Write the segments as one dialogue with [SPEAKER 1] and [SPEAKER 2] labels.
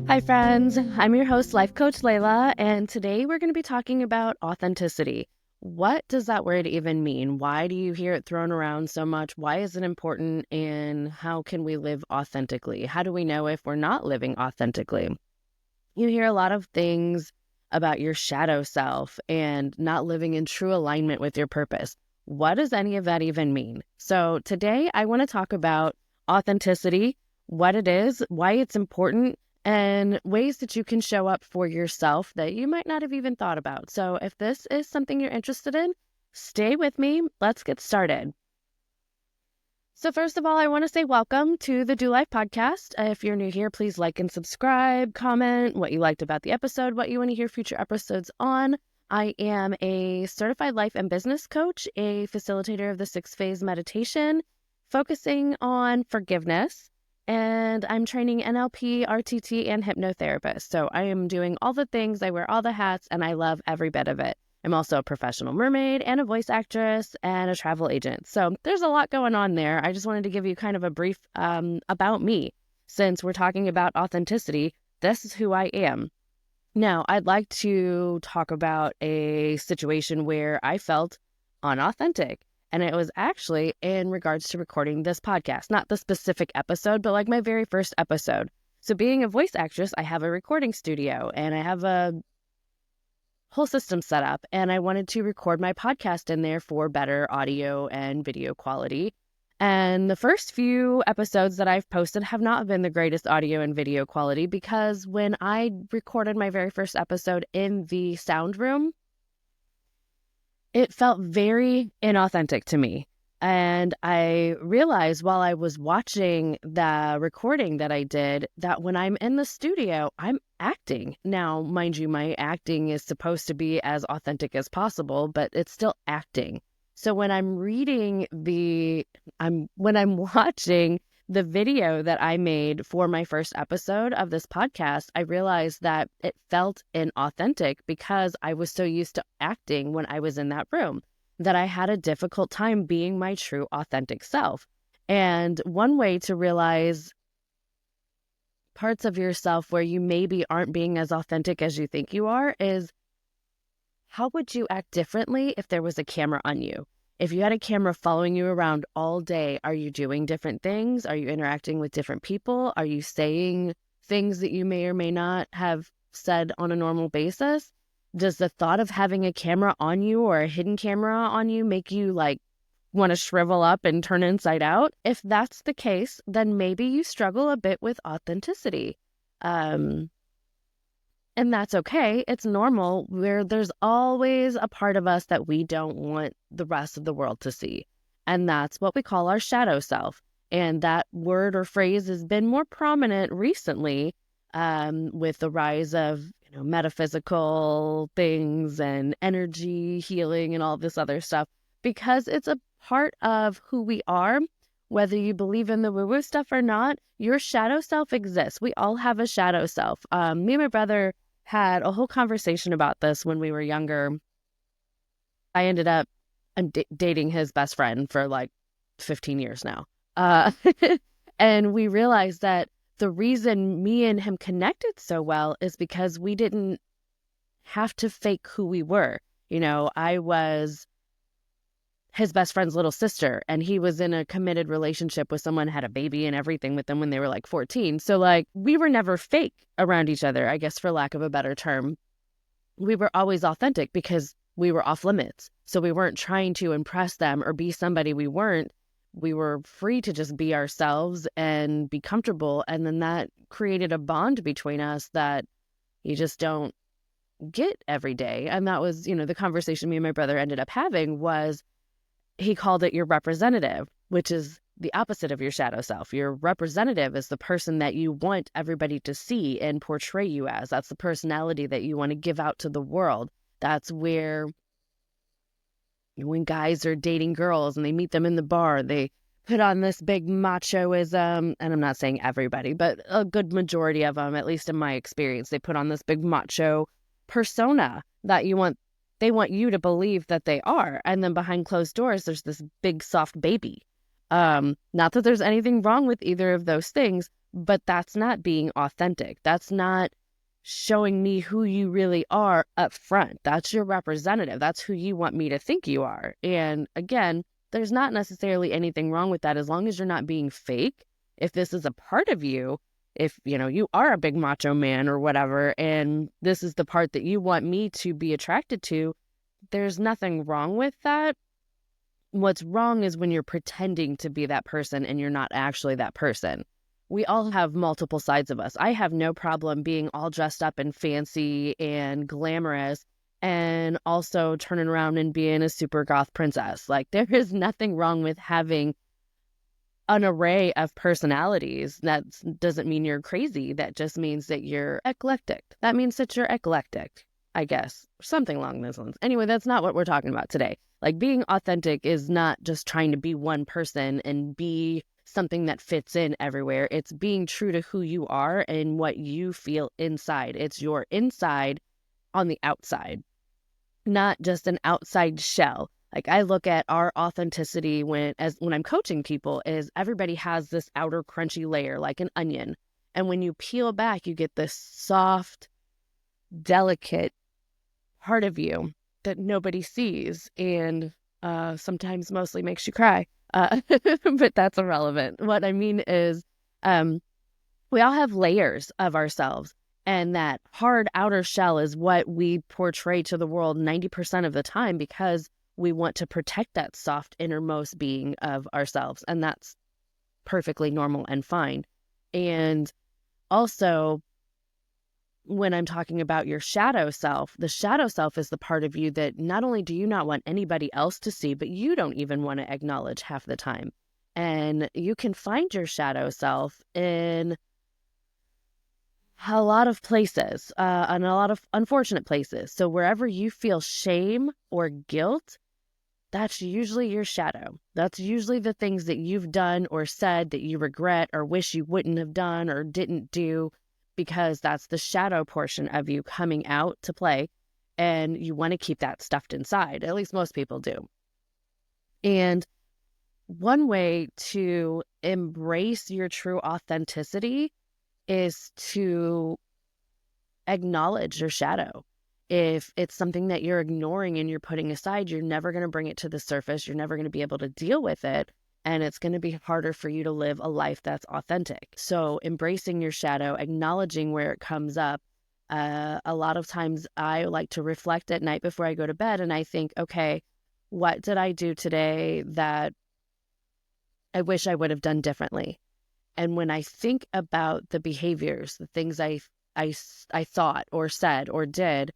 [SPEAKER 1] Hi, friends. I'm your host, Life Coach Layla, and today we're going to be talking about authenticity. What does that word even mean? Why do you hear it thrown around so much? Why is it important? And how can we live authentically? How do we know if we're not living authentically? You hear a lot of things about your shadow self and not living in true alignment with your purpose. What does any of that even mean? So today I want to talk about authenticity, what it is, why it's important, and ways that you can show up for yourself that you might not have even thought about. So if this is something you're interested in, stay with me. Let's get started. So first of all, I want to say welcome to the Do Life podcast. If you're new here, please like and subscribe, comment what you liked about the episode, what you want to hear future episodes on. I am a certified life and business coach, a facilitator of the 6-phase meditation, focusing on forgiveness, and I'm training NLP, RTT, and hypnotherapist. So I am doing all the things, I wear all the hats, and I love every bit of it. I'm also a professional mermaid and a voice actress and a travel agent. So there's a lot going on there. I just wanted to give you kind of a brief about me. Since we're talking about authenticity, this is who I am. Now, I'd like to talk about a situation where I felt unauthentic. And it was actually in regards to recording this podcast, not the specific episode, but like my very first episode. So being a voice actress, I have a recording studio and I have a whole system set up, and I wanted to record my podcast in there for better audio and video quality. And the first few episodes that I've posted have not been the greatest audio and video quality because when I recorded my very first episode in the sound room, it felt very inauthentic to me. And I realized while I was watching the recording that I did that when I'm in the studio, I'm acting. Now, mind you, my acting is supposed to be as authentic as possible, but it's still acting. So when I'm when I'm watching the video that I made for my first episode of this podcast, I realized that it felt inauthentic because I was so used to acting when I was in that room that I had a difficult time being my true authentic self. And one way to realize parts of yourself where you maybe aren't being as authentic as you think you are is how would you act differently if there was a camera on you? If you had a camera following you around all day, are you doing different things? Are you interacting with different people? Are you saying things that you may or may not have said on a normal basis? Does the thought of having a camera on you or a hidden camera on you make you like want to shrivel up and turn inside out? If that's the case, then maybe you struggle a bit with authenticity. And that's okay. It's normal. There's always a part of us that we don't want the rest of the world to see. And that's what we call our shadow self. And that word or phrase has been more prominent recently with the rise of metaphysical things and energy healing and all this other stuff, because it's a part of who we are. Whether you believe in the woo-woo stuff or not, your shadow self exists. We all have a shadow self. Me and my brother had a whole conversation about this when we were younger. I ended up dating his best friend for like 15 years now. And we realized that the reason me and him connected so well is because we didn't have to fake who we were. I was his best friend's little sister, and he was in a committed relationship with someone, had a baby and everything with them when they were like 14. So like we were never fake around each other, I guess, for lack of a better term. We were always authentic because we were off limits. So we weren't trying to impress them or be somebody we weren't. We were free to just be ourselves and be comfortable. And then that created a bond between us that you just don't get every day. And that was, the conversation me and my brother ended up having was, he called it your representative, which is the opposite of your shadow self. Your representative is the person that you want everybody to see and portray you as. That's the personality that you want to give out to the world. That's where when guys are dating girls and they meet them in the bar, they put on this big machoism, and I'm not saying everybody, but a good majority of them, at least in my experience, they put on this big macho persona that they want you to believe that they are. And then behind closed doors, there's this big soft baby. Not that there's anything wrong with either of those things, But that's not being authentic. That's not showing me who you really are up front. That's your representative. That's who you want me to think you are. And again, there's not necessarily anything wrong with that as long as you're not being fake. If this is a part of you, if you are a big macho man or whatever, and this is the part that you want me to be attracted to, there's nothing wrong with that. What's wrong is when you're pretending to be that person and you're not actually that person. We all have multiple sides of us. I have no problem being all dressed up and fancy and glamorous and also turning around and being a super goth princess. Like, there is nothing wrong with having an array of personalities. That doesn't mean you're crazy. That just means that you're eclectic. That means that you're eclectic, I guess. Something along those lines. Anyway, that's not what we're talking about today. Like, being authentic is not just trying to be one person and be something that fits in everywhere. It's being true to who you are and what you feel inside. It's your inside on the outside, not just an outside shell. Like, I look at our authenticity when I'm coaching people, is everybody has this outer crunchy layer like an onion. And when you peel back, you get this soft, delicate part of you that nobody sees and sometimes mostly makes you cry. But that's irrelevant. What I mean is we all have layers of ourselves, and that hard outer shell is what we portray to the world 90% of the time because we want to protect that soft innermost being of ourselves. And that's perfectly normal and fine. And also, when I'm talking about your shadow self, the shadow self is the part of you that not only do you not want anybody else to see, but you don't even want to acknowledge half the time. And you can find your shadow self in a lot of places, and a lot of unfortunate places. So wherever you feel shame or guilt, that's usually your shadow. That's usually the things that you've done or said that you regret or wish you wouldn't have done or didn't do, because that's the shadow portion of you coming out to play, and you want to keep that stuffed inside. At least most people do. And one way to embrace your true authenticity is to acknowledge your shadow. If it's something that you're ignoring and you're putting aside, you're never going to bring it to the surface. You're never going to be able to deal with it. And it's going to be harder for you to live a life that's authentic. So embracing your shadow, acknowledging where it comes up. A lot of times I like to reflect at night before I go to bed, and I think, okay, what did I do today that I wish I would have done differently? And when I think about the behaviors, the things I thought or said or did,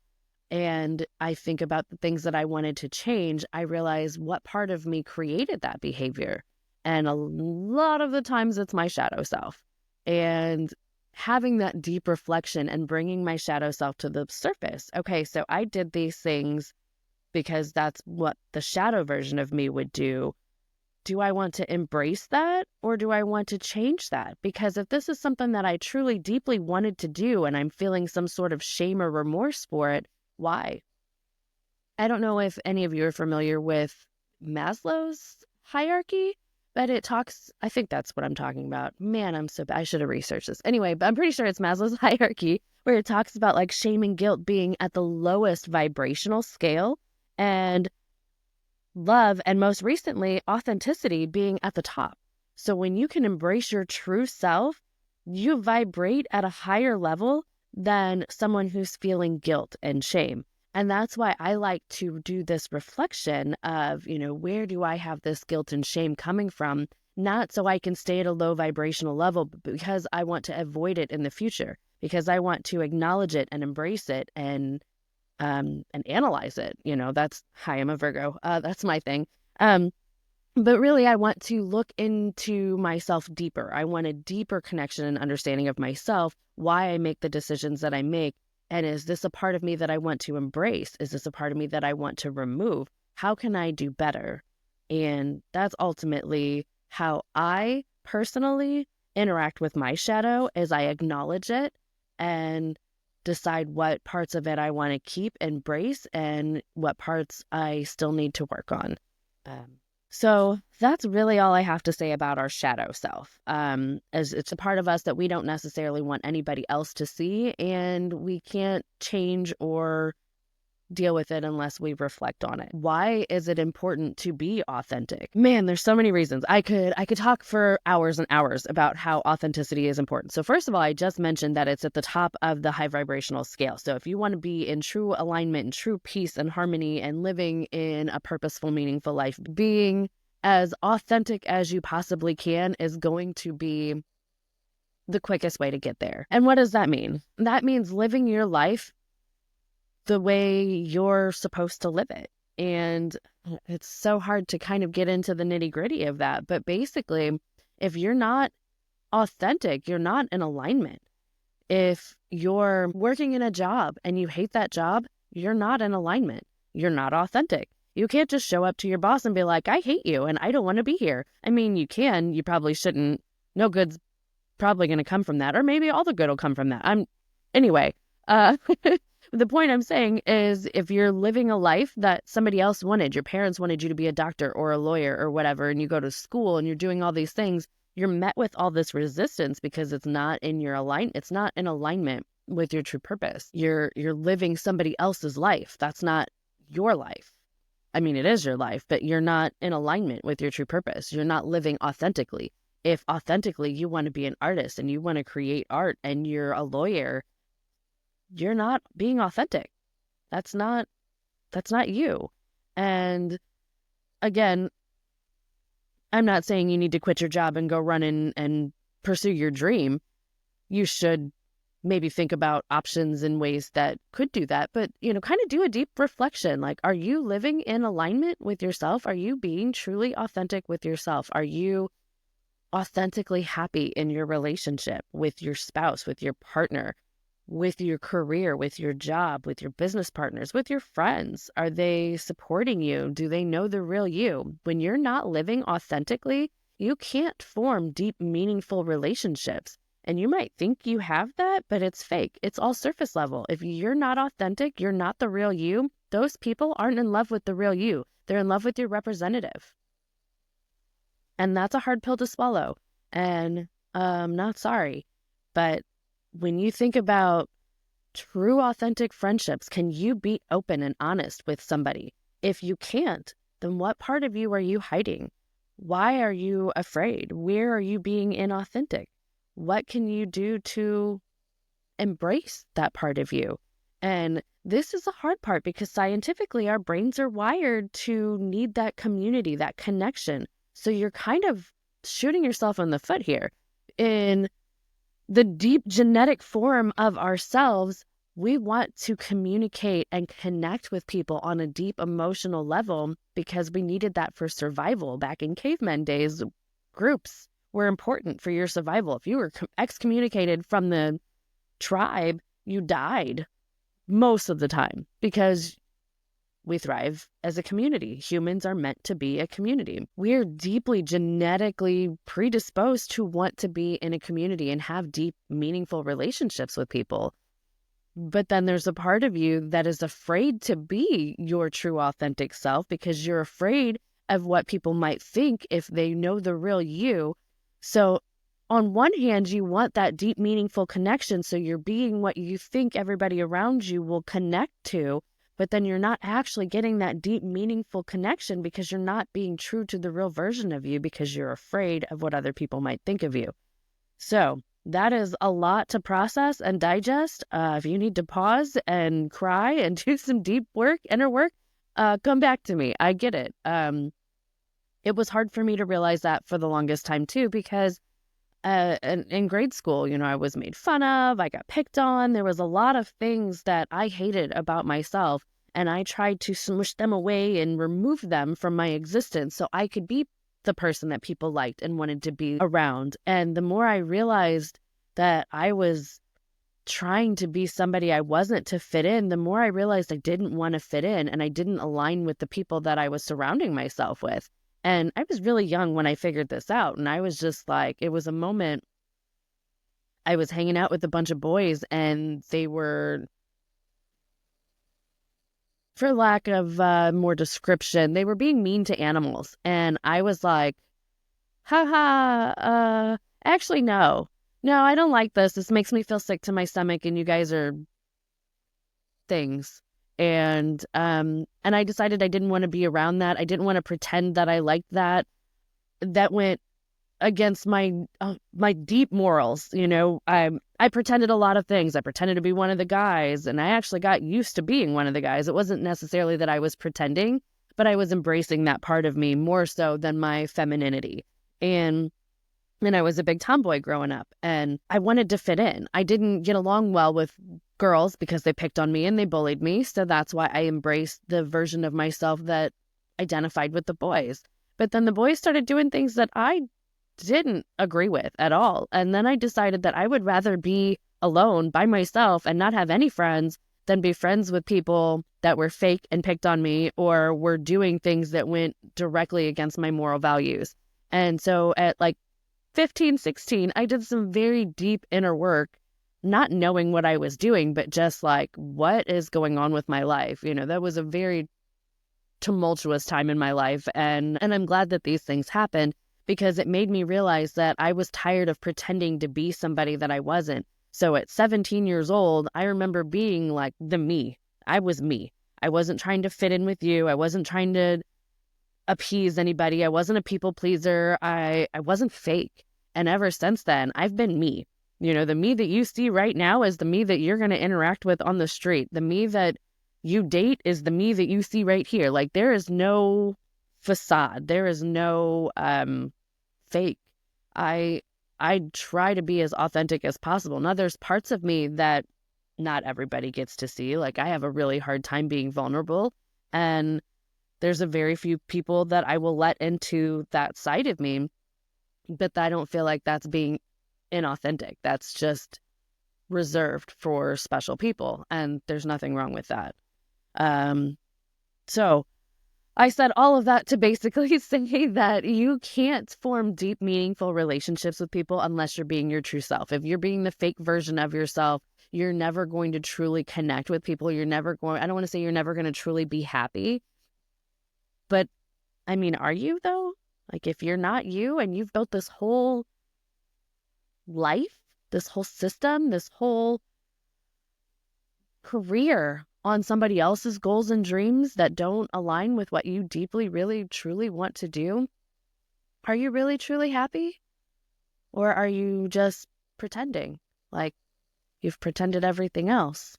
[SPEAKER 1] and I think about the things that I wanted to change, I realize what part of me created that behavior. And a lot of the times it's my shadow self. And having that deep reflection and bringing my shadow self to the surface. Okay, so I did these things because that's what the shadow version of me would do. Do I want to embrace that, or do I want to change that? Because if this is something that I truly deeply wanted to do and I'm feeling some sort of shame or remorse for it, why? I don't know if any of you are familiar with Maslow's hierarchy, but it talks, I think that's what I'm talking about. Man, I should have researched this. Anyway, but I'm pretty sure it's Maslow's hierarchy, where it talks about like shame and guilt being at the lowest vibrational scale, and love, and most recently, authenticity being at the top. So when you can embrace your true self, you vibrate at a higher level than someone who's feeling guilt and shame. And that's why I like to do this reflection of, where do I have this guilt and shame coming from? Not so I can stay at a low vibrational level, but because I want to avoid it in the future, because I want to acknowledge it and embrace it and analyze it. That's, hi, I'm a Virgo. That's my thing. But really, I want to look into myself deeper. I want a deeper connection and understanding of myself, why I make the decisions that I make. And is this a part of me that I want to embrace? Is this a part of me that I want to remove? How can I do better? And that's ultimately how I personally interact with my shadow, as I acknowledge it and decide what parts of it I want to keep, embrace, and what parts I still need to work on. So that's really all I have to say about our shadow self. As it's a part of us that we don't necessarily want anybody else to see, and we can't change or deal with it unless we reflect on it. Why is it important to be authentic? Man, there's so many reasons. I could talk for hours and hours about how authenticity is important. So first of all, I just mentioned that it's at the top of the high vibrational scale. So if you want to be in true alignment and true peace and harmony and living in a purposeful, meaningful life, being as authentic as you possibly can is going to be the quickest way to get there. And what does that mean? That means living your life the way you're supposed to live it. And it's so hard to kind of get into the nitty gritty of that. But basically, if you're not authentic, you're not in alignment. If you're working in a job and you hate that job, you're not in alignment. You're not authentic. You can't just show up to your boss and be like, I hate you and I don't want to be here. I mean, you can, you probably shouldn't. No good's probably going to come from that, or maybe all the good will come from that. Anyway, uh, the point I'm saying is if you're living a life that somebody else wanted, your parents wanted you to be a doctor or a lawyer or whatever, and you go to school and you're doing all these things, you're met with all this resistance because it's not in your it's not in alignment with your true purpose. You're living somebody else's life. That's not your life. I mean, it is your life, but you're not in alignment with your true purpose. You're not living authentically. If authentically you want to be an artist and you want to create art and you're a lawyer, you're not being authentic. That's not you. And again, I'm not saying you need to quit your job and go run in and pursue your dream. You should maybe think about options and ways that could do that, but kind of do a deep reflection. Like, are you living in alignment with yourself? Are you being truly authentic with yourself? Are you authentically happy in your relationship with your spouse, with your partner, with your career, with your job, with your business partners, with your friends? Are they supporting you? Do they know the real you? When you're not living authentically, you can't form deep, meaningful relationships. And you might think you have that, but it's fake. It's all surface level. If you're not authentic, you're not the real you, those people aren't in love with the real you. They're in love with your representative. And that's a hard pill to swallow. And I'm not sorry. But when you think about true, authentic friendships, can you be open and honest with somebody? If you can't, then what part of you are you hiding? Why are you afraid? Where are you being inauthentic? What can you do to embrace that part of you? And this is the hard part because scientifically our brains are wired to need that community, that connection. So you're kind of shooting yourself in the foot here. In the deep genetic form of ourselves, we want to communicate and connect with people on a deep emotional level because we needed that for survival. Back in caveman days, groups were important for your survival. If you were excommunicated from the tribe, you died most of the time because we thrive as a community. Humans are meant to be a community. We're deeply genetically predisposed to want to be in a community and have deep, meaningful relationships with people. But then there's a part of you that is afraid to be your true, authentic self because you're afraid of what people might think if they know the real you. So on one hand, you want that deep, meaningful connection. So you're being what you think everybody around you will connect to, but then you're not actually getting that deep, meaningful connection because you're not being true to the real version of you because you're afraid of what other people might think of you. So that is a lot to process and digest. If you need to pause and cry and do some deep work, inner work, come back to me. I get it. It was hard for me to realize that for the longest time too, because in grade school, I was made fun of, I got picked on. There was a lot of things that I hated about myself, and I tried to smush them away and remove them from my existence so I could be the person that people liked and wanted to be around. And the more I realized that I was trying to be somebody I wasn't to fit in, the more I realized I didn't want to fit in and I didn't align with the people that I was surrounding myself with. And I was really young when I figured this out. And I was just like, it was a moment I was hanging out with a bunch of boys and they were for lack of more description, they were being mean to animals. And I was like, haha, actually, no. No, I don't like this. This makes me feel sick to my stomach, and you guys are things. And I decided I didn't want to be around that. I didn't want to pretend that I liked that. That went against my deep morals. I pretended a lot of things. I pretended to be one of the guys, and I actually got used to being one of the guys. It wasn't necessarily that I was pretending, but I was embracing that part of me more so than my femininity. And I was a big tomboy growing up, and I wanted to fit in. I didn't get along well with girls because they picked on me and they bullied me. So that's why I embraced the version of myself that identified with the boys. But then the boys started doing things that I didn't agree with at all. And then I decided that I would rather be alone by myself and not have any friends than be friends with people that were fake and picked on me or were doing things that went directly against my moral values. And so at like 15, 16, I did some very deep inner work, not knowing what I was doing, but just like, what is going on with my life? That was a very tumultuous time in my life. And I'm glad that these things happened because it made me realize that I was tired of pretending to be somebody that I wasn't. So at 17 years old, I remember being like the me. I was me. I wasn't trying to fit in with you. I wasn't trying to appease anybody. I wasn't a people pleaser. I wasn't fake. And ever since then, I've been me. The me that you see right now is the me that you're going to interact with on the street. The me that you date is the me that you see right here. Like, there is no facade. There is no fake. I try to be as authentic as possible. Now, there's parts of me that not everybody gets to see. Like, I have a really hard time being vulnerable, and there's a very few people that I will let into that side of me, but I don't feel like that's being inauthentic. That's just reserved for special people, and there's nothing wrong with that. So I said all of that to basically say that you can't form deep, meaningful relationships with people unless you're being your true self. If you're being the fake version of yourself, you're never going to truly connect with people. I don't want to say you're never going to truly be happy, but I mean, are you though? Like, if you're not you and you've built this whole life, this whole system, this whole career on somebody else's goals and dreams that don't align with what you deeply, really, truly want to do, are you really, truly happy? Or are you just pretending like you've pretended everything else?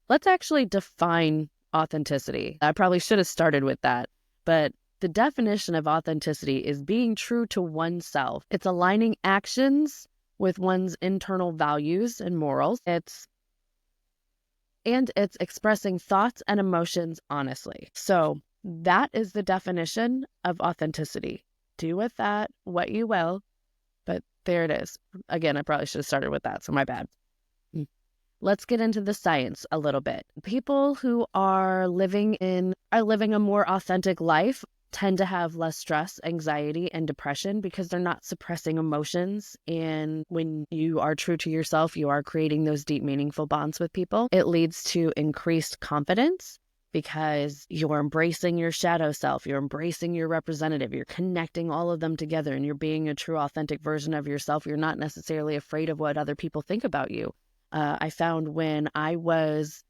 [SPEAKER 1] Let's actually define authenticity. I probably should have started with that, but the definition of authenticity is being true to oneself. It's aligning actions with one's internal values and morals. It's expressing thoughts and emotions honestly. So that is the definition of authenticity. Do with that what you will, but there it is. Again, I probably should have started with that, so my bad. Let's get into the science a little bit. People who are living a more authentic life tend to have less stress, anxiety, and depression because they're not suppressing emotions. And when you are true to yourself, you are creating those deep, meaningful bonds with people. It leads to increased confidence because you're embracing your shadow self, you're embracing your representative, you're connecting all of them together, and you're being a true, authentic version of yourself. You're not necessarily afraid of what other people think about you. I found when I was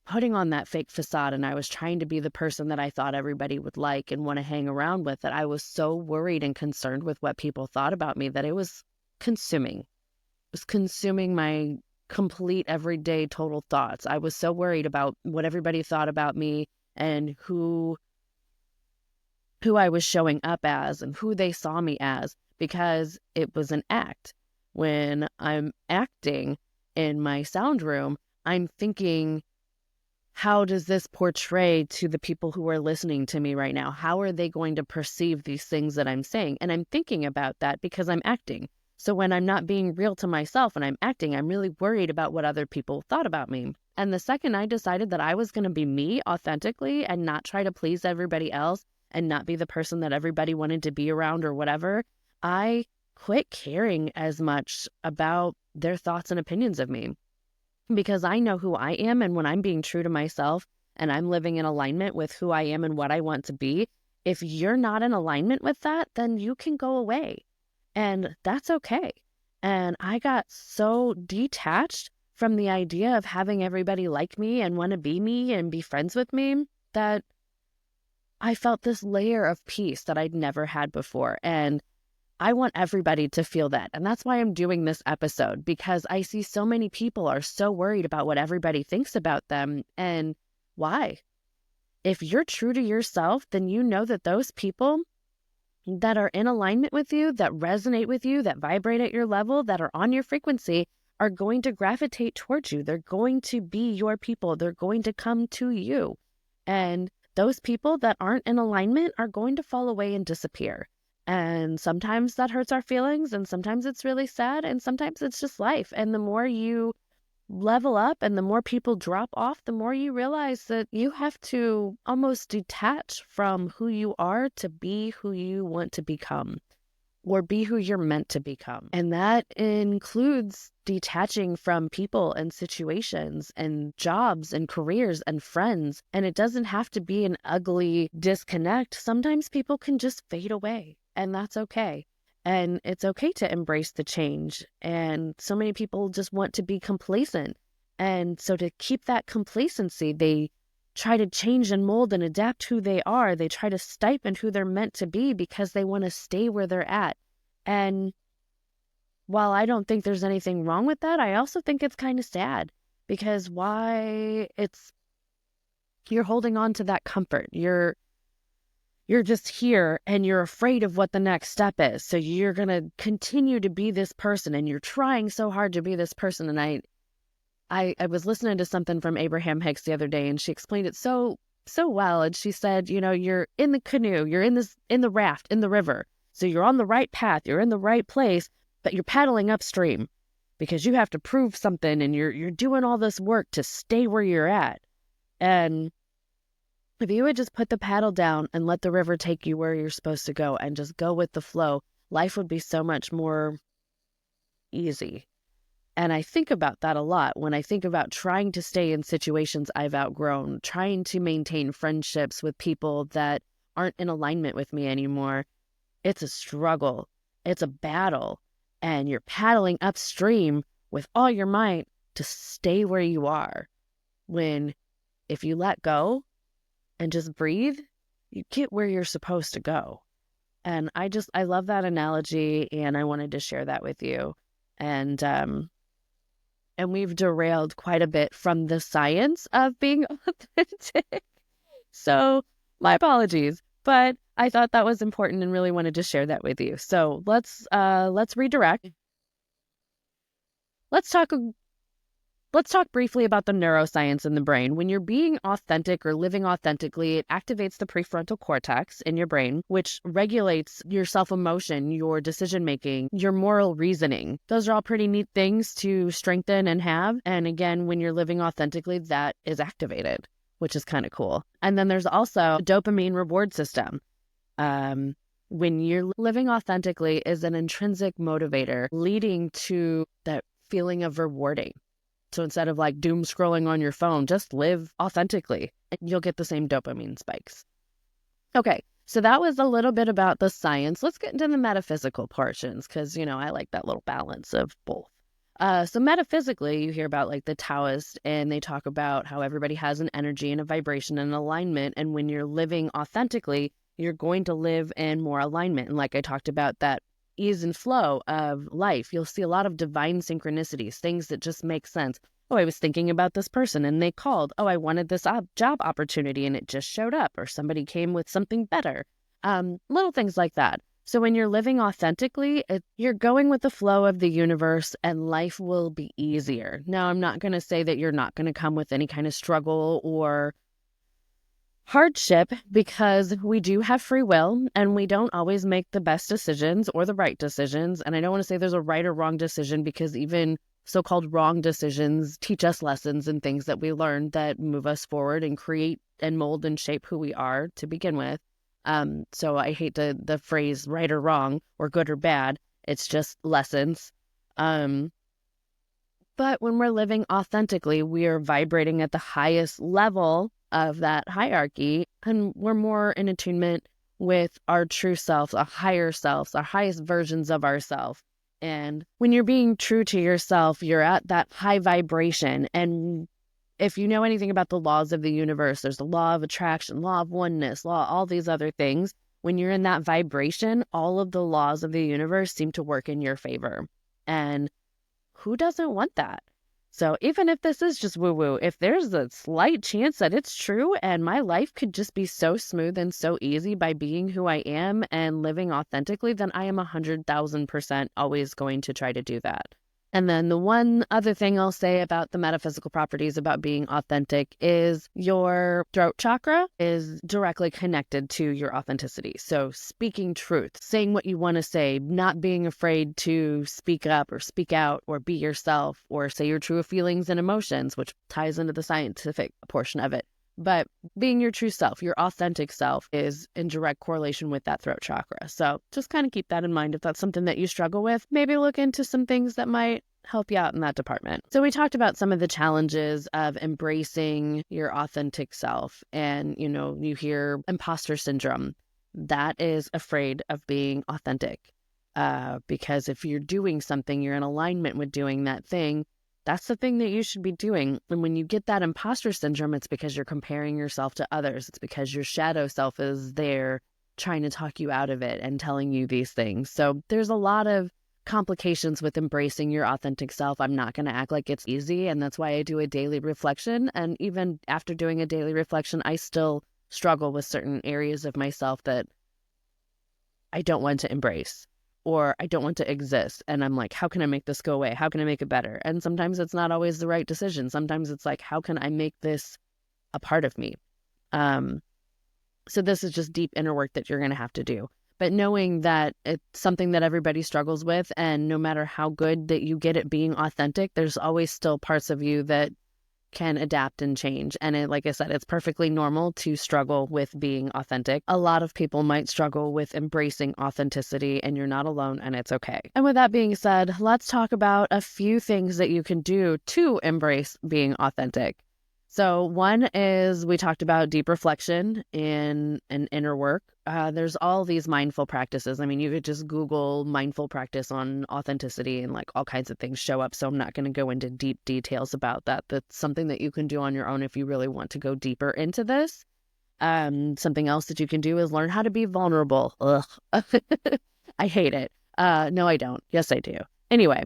[SPEAKER 1] putting on that fake facade and I was trying to be the person that I thought everybody would like and want to hang around with, that I was so worried and concerned with what people thought about me that it was consuming. It was consuming my complete everyday total thoughts. I was so worried about what everybody thought about me and who I was showing up as and who they saw me as, because it was an act. When I'm acting in my sound room, I'm thinking, how does this portray to the people who are listening to me right now? How are they going to perceive these things that I'm saying? And I'm thinking about that because I'm acting. So when I'm not being real to myself and I'm acting, I'm really worried about what other people thought about me. And the second I decided that I was going to be me authentically and not try to please everybody else and not be the person that everybody wanted to be around or whatever, I quit caring as much about their thoughts and opinions of me, because I know who I am. And when I'm being true to myself and I'm living in alignment with who I am and what I want to be, if you're not in alignment with that, then you can go away. And that's okay. And I got so detached from the idea of having everybody like me and want to be me and be friends with me that I felt this layer of peace that I'd never had before. And I want everybody to feel that. And that's why I'm doing this episode, because I see so many people are so worried about what everybody thinks about them. And why? If you're true to yourself, then you know that those people that are in alignment with you, that resonate with you, that vibrate at your level, that are on your frequency, are going to gravitate towards you. They're going to be your people. They're going to come to you. And those people that aren't in alignment are going to fall away and disappear. And sometimes that hurts our feelings, and sometimes it's really sad, and sometimes it's just life. And the more you level up and the more people drop off, the more you realize that you have to almost detach from who you are to be who you want to become, or be who you're meant to become. And that includes detaching from people and situations and jobs and careers and friends. And it doesn't have to be an ugly disconnect. Sometimes people can just fade away, and that's okay. And it's okay to embrace the change. And so many people just want to be complacent. And so to keep that complacency, they try to change and mold and adapt who they are. They try to stipend who they're meant to be because they want to stay where they're at. And while I don't think there's anything wrong with that, I also think it's kind of sad, because you're holding on to that comfort. You're just here and you're afraid of what the next step is. So you're going to continue to be this person, and you're trying so hard to be this person. And I was listening to something from Abraham Hicks the other day, and she explained it so well. And she said, you're in the canoe, you're in the raft, in the river. So you're on the right path, you're in the right place, but you're paddling upstream because you have to prove something, and you're doing all this work to stay where you're at. And if you would just put the paddle down and let the river take you where you're supposed to go and just go with the flow, life would be so much more easy. And I think about that a lot when I think about trying to stay in situations I've outgrown, trying to maintain friendships with people that aren't in alignment with me anymore. It's a struggle. It's a battle. And you're paddling upstream with all your might to stay where you are. When if you let go and just breathe, you get where you're supposed to go. And I love that analogy, and I wanted to share that with you. And we've derailed quite a bit from the science of being authentic. So my apologies, but I thought that was important and really wanted to share that with you. So let's redirect. Let's talk briefly about the neuroscience in the brain. When you're being authentic or living authentically, it activates the prefrontal cortex in your brain, which regulates your self-emotion, your decision-making, your moral reasoning. Those are all pretty neat things to strengthen and have. And again, when you're living authentically, that is activated, which is kind of cool. And then there's also a dopamine reward system. When you're living authentically is an intrinsic motivator leading to that feeling of rewarding. So instead of like doom scrolling on your phone, just live authentically and you'll get the same dopamine spikes. Okay, so that was a little bit about the science. Let's get into the metaphysical portions because, I like that little balance of both. So metaphysically, you hear about like the Taoist, and they talk about how everybody has an energy and a vibration and alignment. And when you're living authentically, you're going to live in more alignment. And like I talked about, that ease and flow of life, you'll see a lot of divine synchronicities, things that just make sense. Oh, I was thinking about this person and they called. Oh, I wanted this job opportunity and it just showed up, or somebody came with something better. Little things like that. So when you're living authentically, you're going with the flow of the universe and life will be easier. Now, I'm not going to say that you're not going to come with any kind of struggle or hardship, because we do have free will and we don't always make the best decisions or the right decisions. And I don't want to say there's a right or wrong decision, because even so-called wrong decisions teach us lessons and things that we learn that move us forward and create and mold and shape who we are to begin with. So I hate the phrase right or wrong or good or bad. It's just lessons. But when we're living authentically, we are vibrating at the highest level of that hierarchy, and we're more in attunement with our true selves, our higher selves, our highest versions of ourselves. And when you're being true to yourself, you're at that high vibration. And if you know anything about the laws of the universe, there's the law of attraction, law of oneness, all these other things. When you're in that vibration, all of the laws of the universe seem to work in your favor. And who doesn't want that? So even if this is just woo-woo, if there's a slight chance that it's true and my life could just be so smooth and so easy by being who I am and living authentically, then I am 100,000% always going to try to do that. And then the one other thing I'll say about the metaphysical properties about being authentic is your throat chakra is directly connected to your authenticity. So speaking truth, saying what you want to say, not being afraid to speak up or speak out or be yourself or say your true feelings and emotions, which ties into the scientific portion of it. But being your true self, your authentic self, is in direct correlation with that throat chakra. So just kind of keep that in mind. If that's something that you struggle with, maybe look into some things that might help you out in that department. So we talked about some of the challenges of embracing your authentic self. And, you hear imposter syndrome. That is afraid of being authentic. Because if you're doing something, you're in alignment with doing that thing, that's the thing that you should be doing. And when you get that imposter syndrome, it's because you're comparing yourself to others. It's because your shadow self is there trying to talk you out of it and telling you these things. So there's a lot of complications with embracing your authentic self. I'm not going to act like it's easy. And that's why I do a daily reflection. And even after doing a daily reflection, I still struggle with certain areas of myself that I don't want to embrace, or I don't want to exist. And I'm like, how can I make this go away? How can I make it better? And sometimes it's not always the right decision. Sometimes it's like, how can I make this a part of me? So this is just deep inner work that you're going to have to do. But knowing that it's something that everybody struggles with, and no matter how good that you get at being authentic, there's always still parts of you that can adapt and change. And like I said, it's perfectly normal to struggle with being authentic. A lot of people might struggle with embracing authenticity, and you're not alone, and it's okay. And with that being said, let's talk about a few things that you can do to embrace being authentic. So one is, we talked about deep reflection and inner work. There's all these mindful practices. I mean, you could just Google mindful practice on authenticity and like all kinds of things show up. So I'm not going to go into deep details about that. That's something that you can do on your own if you really want to go deeper into this. Something else that you can do is learn how to be vulnerable. Ugh. I hate it. No, I don't. Yes, I do. Anyway,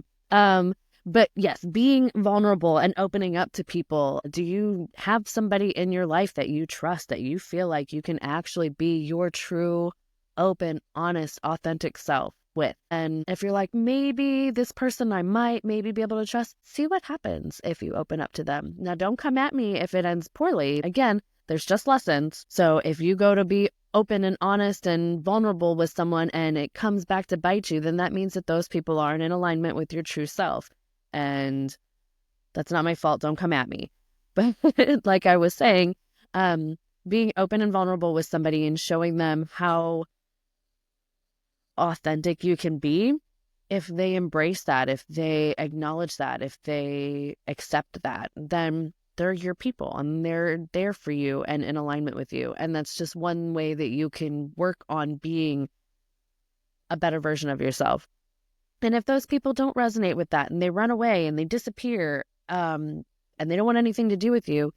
[SPEAKER 1] but yes, being vulnerable and opening up to people. Do you have somebody in your life that you trust, that you feel like you can actually be your true, open, honest, authentic self with? And if you're like, maybe this person I might maybe be able to trust, see what happens if you open up to them. Now, don't come at me if it ends poorly. Again, there's just lessons. So if you go to be open and honest and vulnerable with someone and it comes back to bite you, then that means that those people aren't in alignment with your true self. And that's not my fault. Don't come at me. But like I was saying, being open and vulnerable with somebody and showing them how authentic you can be, if they embrace that, if they acknowledge that, if they accept that, then they're your people and they're there for you and in alignment with you. And that's just one way that you can work on being a better version of yourself. And if those people don't resonate with that and they run away and they disappear, and they don't want anything to do with you,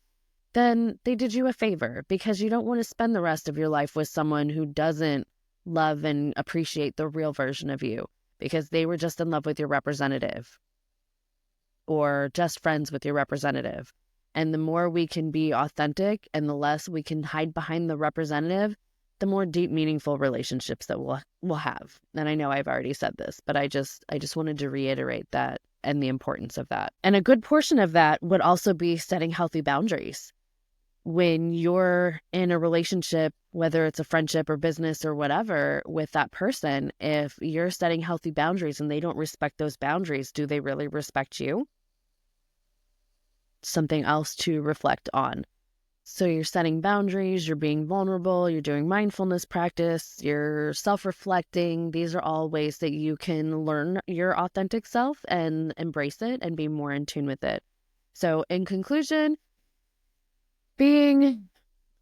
[SPEAKER 1] then they did you a favor, because you don't want to spend the rest of your life with someone who doesn't love and appreciate the real version of you, because they were just in love with your representative or just friends with your representative. And the more we can be authentic and the less we can hide behind the representative, the more deep, meaningful relationships that we'll have. And I know I've already said this, but I just wanted to reiterate that and the importance of that. And a good portion of that would also be setting healthy boundaries. When you're in a relationship, whether it's a friendship or business or whatever, with that person, if you're setting healthy boundaries and they don't respect those boundaries, do they really respect you? Something else to reflect on. So you're setting boundaries, you're being vulnerable, you're doing mindfulness practice, you're self-reflecting. These are all ways that you can learn your authentic self and embrace it and be more in tune with it. So in conclusion, being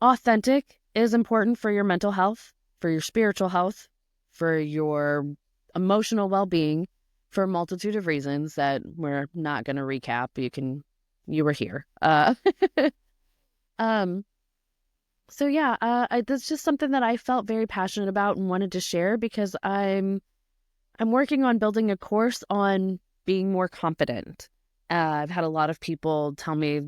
[SPEAKER 1] authentic is important for your mental health, for your spiritual health, for your emotional well-being, for a multitude of reasons that we're not going to recap. You were here. Um, So yeah, that's just something that I felt very passionate about and wanted to share because I'm working on building a course on being more confident. I've had a lot of people tell me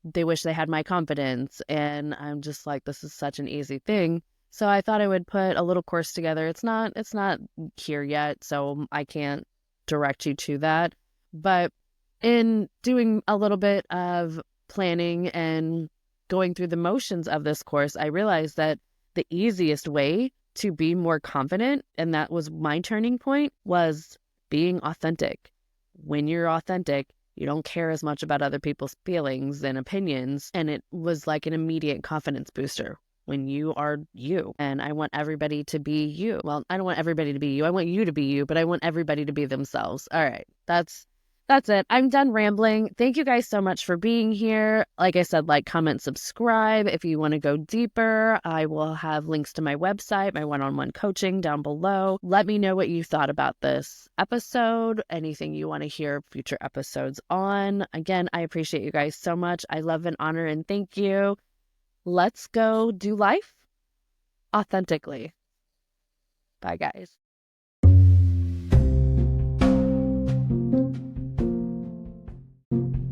[SPEAKER 1] they wish they had my confidence, and I'm just like, this is such an easy thing. So I thought I would put a little course together. It's not here yet, so I can't direct you to that. But in doing a little bit of planning and going through the motions of this course, I realized that the easiest way to be more confident, and that was my turning point, was being authentic. When you're authentic, you don't care as much about other people's feelings and opinions, and it was like an immediate confidence booster when you are you. And I want everybody to be you. Well, I don't want everybody to be you. I want you to be you, but I want everybody to be themselves. All right. That's it. I'm done rambling. Thank you guys so much for being here. Like I said, like, comment, subscribe. If you want to go deeper, I will have links to my website, my one-on-one coaching down below. Let me know what you thought about this episode, anything you want to hear future episodes on. Again, I appreciate you guys so much. I love and honor and thank you. Let's go do life authentically. Bye, guys.